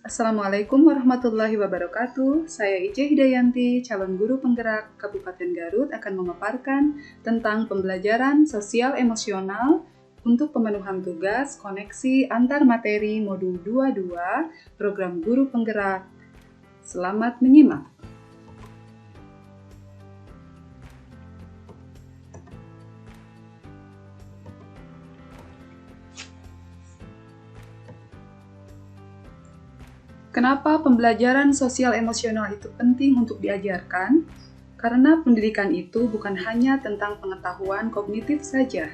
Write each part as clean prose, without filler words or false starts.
Assalamualaikum warahmatullahi wabarakatuh. Saya Ica Hidayanti, calon guru penggerak Kabupaten Garut akan memaparkan tentang pembelajaran sosial emosional untuk pemenuhan tugas koneksi antar materi modul 22 program guru penggerak. Selamat menyimak. Kenapa pembelajaran sosial emosional itu penting untuk diajarkan? Karena pendidikan itu bukan hanya tentang pengetahuan kognitif saja,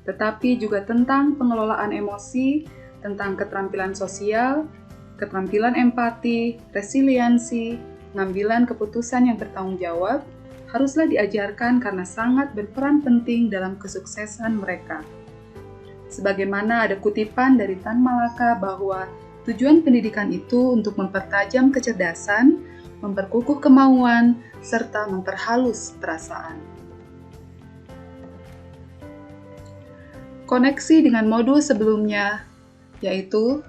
tetapi juga tentang pengelolaan emosi, tentang keterampilan sosial, keterampilan empati, resiliensi, pengambilan keputusan yang bertanggung jawab, haruslah diajarkan karena sangat berperan penting dalam kesuksesan mereka. Sebagaimana ada kutipan dari Tan Malaka bahwa tujuan pendidikan itu untuk mempertajam kecerdasan, memperkukuh kemauan, serta memperhalus perasaan. Koneksi dengan modul sebelumnya, yaitu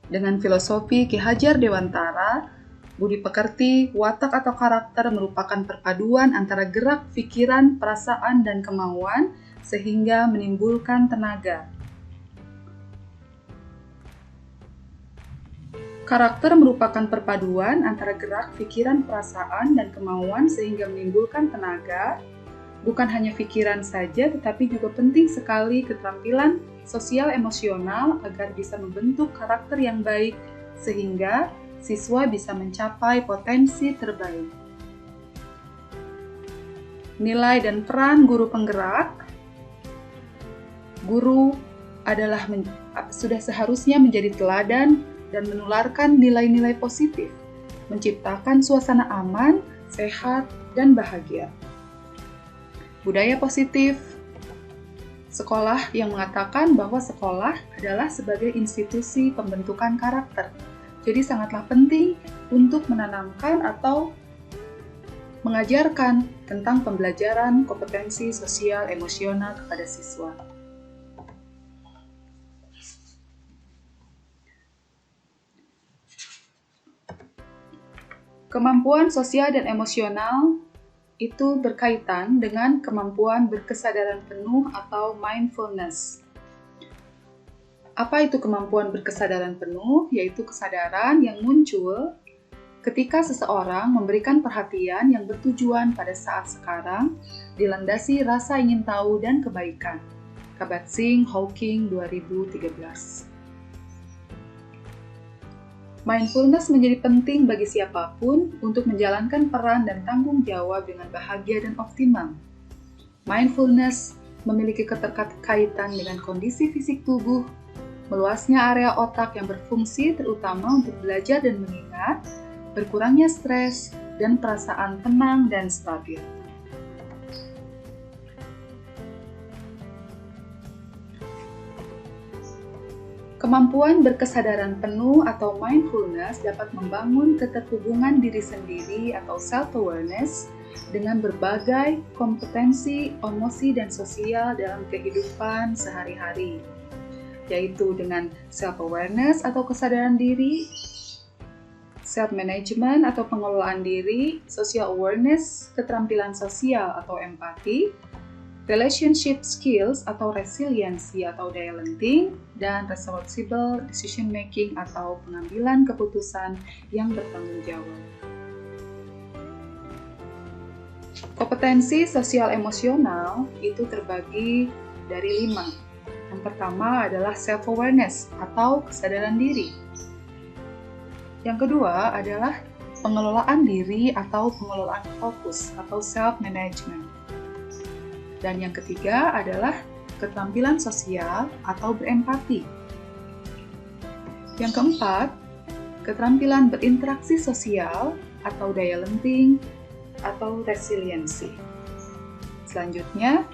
dengan filosofi Ki Hajar Dewantara, budi pekerti, watak atau karakter merupakan perpaduan antara gerak, pikiran, perasaan, dan kemauan, sehingga menimbulkan tenaga. Karakter merupakan perpaduan antara gerak, pikiran, perasaan, dan kemauan sehingga menimbulkan tenaga. Bukan hanya pikiran saja, tetapi juga penting sekali keterampilan sosial emosional agar bisa membentuk karakter yang baik sehingga siswa bisa mencapai potensi terbaik. Nilai dan peran guru penggerak. Guru adalah sudah seharusnya menjadi teladan dan menularkan nilai-nilai positif, menciptakan suasana aman, sehat, dan bahagia. Budaya positif. Sekolah yang mengatakan bahwa sekolah adalah sebagai institusi pembentukan karakter. Jadi sangatlah penting untuk menanamkan atau mengajarkan tentang pembelajaran kompetensi sosial emosional kepada siswa. Kemampuan sosial dan emosional itu berkaitan dengan kemampuan berkesadaran penuh atau mindfulness. Apa itu kemampuan berkesadaran penuh? Yaitu kesadaran yang muncul ketika seseorang memberikan perhatian yang bertujuan pada saat sekarang, dilandasi rasa ingin tahu dan kebaikan. Kabat-Zinn, Hawking, 2013. Mindfulness menjadi penting bagi siapapun untuk menjalankan peran dan tanggung jawab dengan bahagia dan optimal. Mindfulness memiliki keterkaitan dengan kondisi fisik tubuh, meluasnya area otak yang berfungsi terutama untuk belajar dan mengingat, berkurangnya stres, dan perasaan tenang dan stabil. Kemampuan berkesadaran penuh atau mindfulness dapat membangun keterhubungan diri sendiri atau self-awareness dengan berbagai kompetensi, emosi, dan sosial dalam kehidupan sehari-hari, yaitu dengan self-awareness atau kesadaran diri, self-management atau pengelolaan diri, social awareness, keterampilan sosial atau empati, relationship skills atau resiliensi atau daya lenting, dan responsible decision making atau pengambilan keputusan yang bertanggung jawab. Kompetensi sosial emosional itu terbagi dari 5. Yang pertama adalah self-awareness atau kesadaran diri. Yang kedua adalah pengelolaan diri atau pengelolaan fokus atau self-management. Dan yang ketiga adalah keterampilan sosial atau berempati. Yang keempat, keterampilan berinteraksi sosial atau daya lenting atau resiliensi. Selanjutnya,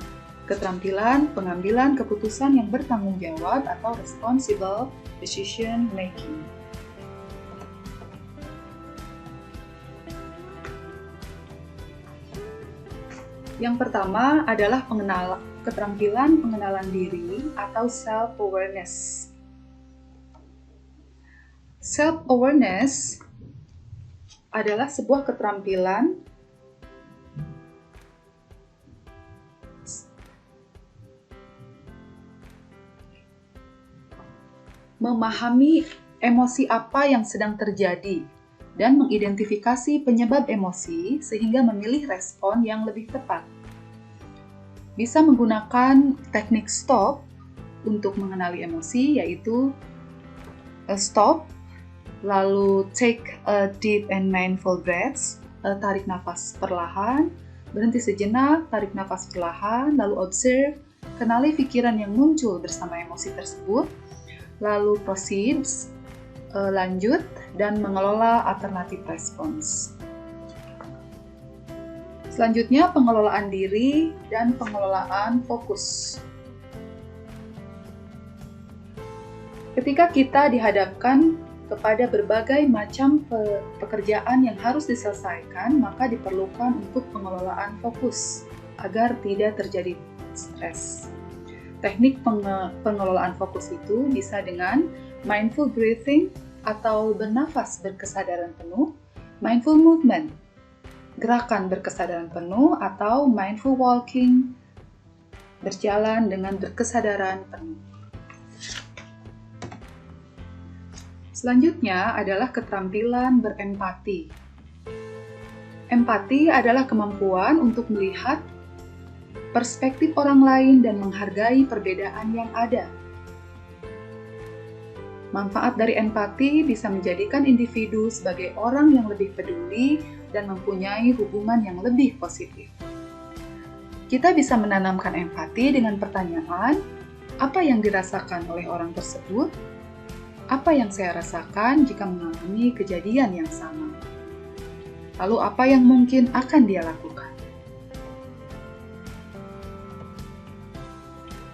keterampilan pengambilan keputusan yang bertanggung jawab atau responsible decision making. Yang pertama adalah keterampilan pengenalan diri atau self-awareness. Self-awareness adalah sebuah keterampilan memahami emosi apa yang sedang terjadi dan mengidentifikasi penyebab emosi sehingga memilih respon yang lebih tepat. Bisa menggunakan teknik stop untuk mengenali emosi, yaitu stop, lalu take a deep and mindful breaths, tarik nafas perlahan, berhenti sejenak, tarik nafas perlahan, lalu observe, kenali pikiran yang muncul bersama emosi tersebut, lalu proceeds, lanjut, dan mengelola alternative response. Selanjutnya, pengelolaan diri dan pengelolaan fokus. Ketika kita dihadapkan kepada berbagai macam pekerjaan yang harus diselesaikan, maka diperlukan untuk pengelolaan fokus agar tidak terjadi stres. Teknik pengelolaan fokus itu bisa dengan mindful breathing atau bernafas berkesadaran penuh, mindful movement, gerakan berkesadaran penuh, atau mindful walking, berjalan dengan berkesadaran penuh. Selanjutnya adalah keterampilan berempati. Empati adalah kemampuan untuk melihat perspektif orang lain dan menghargai perbedaan yang ada. Manfaat dari empati bisa menjadikan individu sebagai orang yang lebih peduli dan mempunyai hubungan yang lebih positif. Kita bisa menanamkan empati dengan pertanyaan, apa yang dirasakan oleh orang tersebut? Apa yang saya rasakan jika mengalami kejadian yang sama? Lalu apa yang mungkin akan dia lakukan?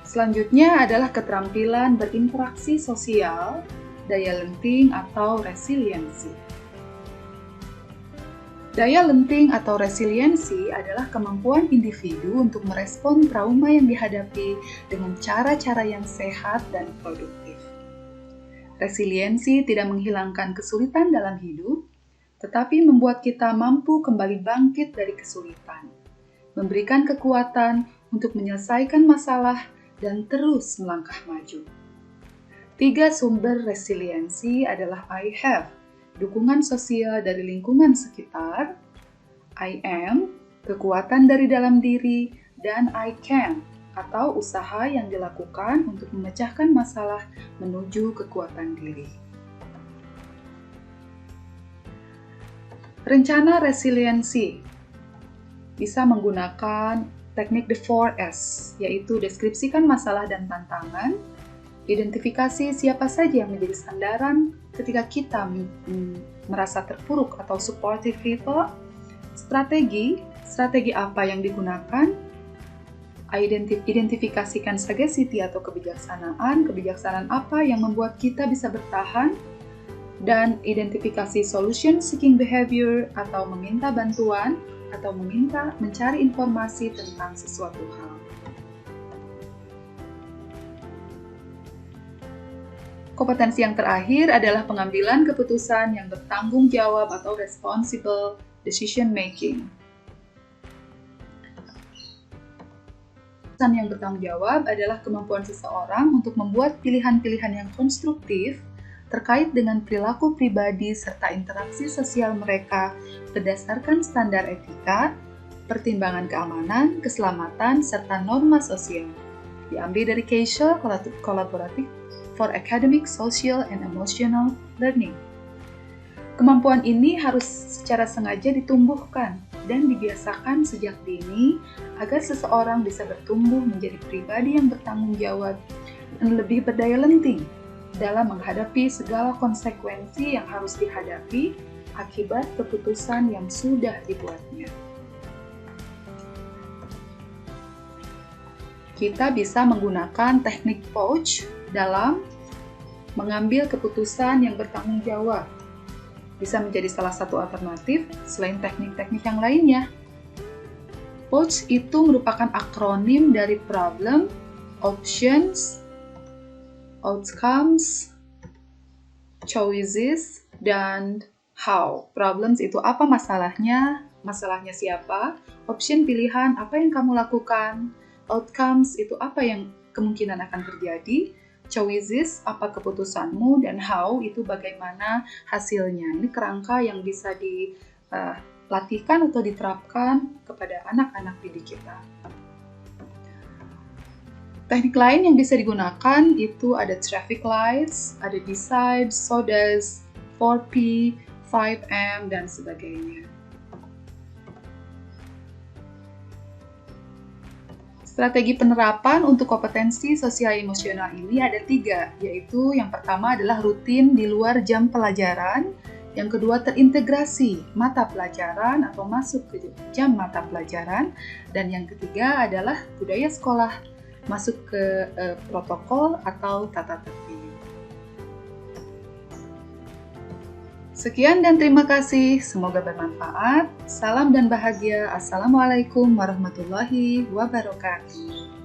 Selanjutnya adalah keterampilan berinteraksi sosial, daya lenting atau resiliensi. Daya lenting atau resiliensi adalah kemampuan individu untuk merespon trauma yang dihadapi dengan cara-cara yang sehat dan produktif. Resiliensi tidak menghilangkan kesulitan dalam hidup, tetapi membuat kita mampu kembali bangkit dari kesulitan, memberikan kekuatan untuk menyelesaikan masalah dan terus melangkah maju. 3 sumber resiliensi adalah I have, dukungan sosial dari lingkungan sekitar, I am, kekuatan dari dalam diri, dan I can, atau usaha yang dilakukan untuk memecahkan masalah menuju kekuatan diri. Rencana resiliensi bisa menggunakan teknik the 4S, yaitu deskripsikan masalah dan tantangan, identifikasi siapa saja yang menjadi sandaran ketika kita merasa terpuruk atau supportive people, strategi apa yang digunakan, identifikasikan sagacity atau kebijaksanaan apa yang membuat kita bisa bertahan, dan identifikasi solution seeking behavior atau meminta bantuan atau mencari informasi tentang sesuatu hal. Kompetensi yang terakhir adalah pengambilan keputusan yang bertanggung jawab atau responsible decision making. Yang bertanggung jawab adalah kemampuan seseorang untuk membuat pilihan-pilihan yang konstruktif terkait dengan perilaku pribadi serta interaksi sosial mereka berdasarkan standar etika, pertimbangan keamanan, keselamatan, serta norma sosial. Diambil dari Keisha Collaborative for Academic, Social, and Emotional Learning. Kemampuan ini harus secara sengaja ditumbuhkan dan dibiasakan sejak dini agar seseorang bisa bertumbuh menjadi pribadi yang bertanggung jawab dan lebih berdaya lenting dalam menghadapi segala konsekuensi yang harus dihadapi akibat keputusan yang sudah dibuatnya. Kita bisa menggunakan teknik pouch dalam mengambil keputusan yang bertanggung jawab. Bisa menjadi salah satu alternatif selain teknik-teknik yang lainnya. POUCH itu merupakan akronim dari Problem, Options, Outcomes, choices, dan how. Problems itu apa masalahnya, masalahnya siapa, option pilihan apa yang kamu lakukan, outcomes itu apa yang kemungkinan akan terjadi, choices apa keputusanmu, dan how itu bagaimana hasilnya. Ini kerangka yang bisa dilatihkan atau diterapkan kepada anak-anak didik kita. Teknik lain yang bisa digunakan itu ada traffic lights, ada decide, so does, 4P, 5M, dan sebagainya. Strategi penerapan untuk kompetensi sosial emosional ini ada 3, yaitu yang pertama adalah rutin di luar jam pelajaran, yang kedua terintegrasi mata pelajaran atau masuk ke jam mata pelajaran, dan yang ketiga adalah budaya sekolah, masuk ke protokol atau tata tertib. Sekian dan terima kasih, semoga bermanfaat. Salam dan bahagia. Assalamualaikum warahmatullahi wabarakatuh.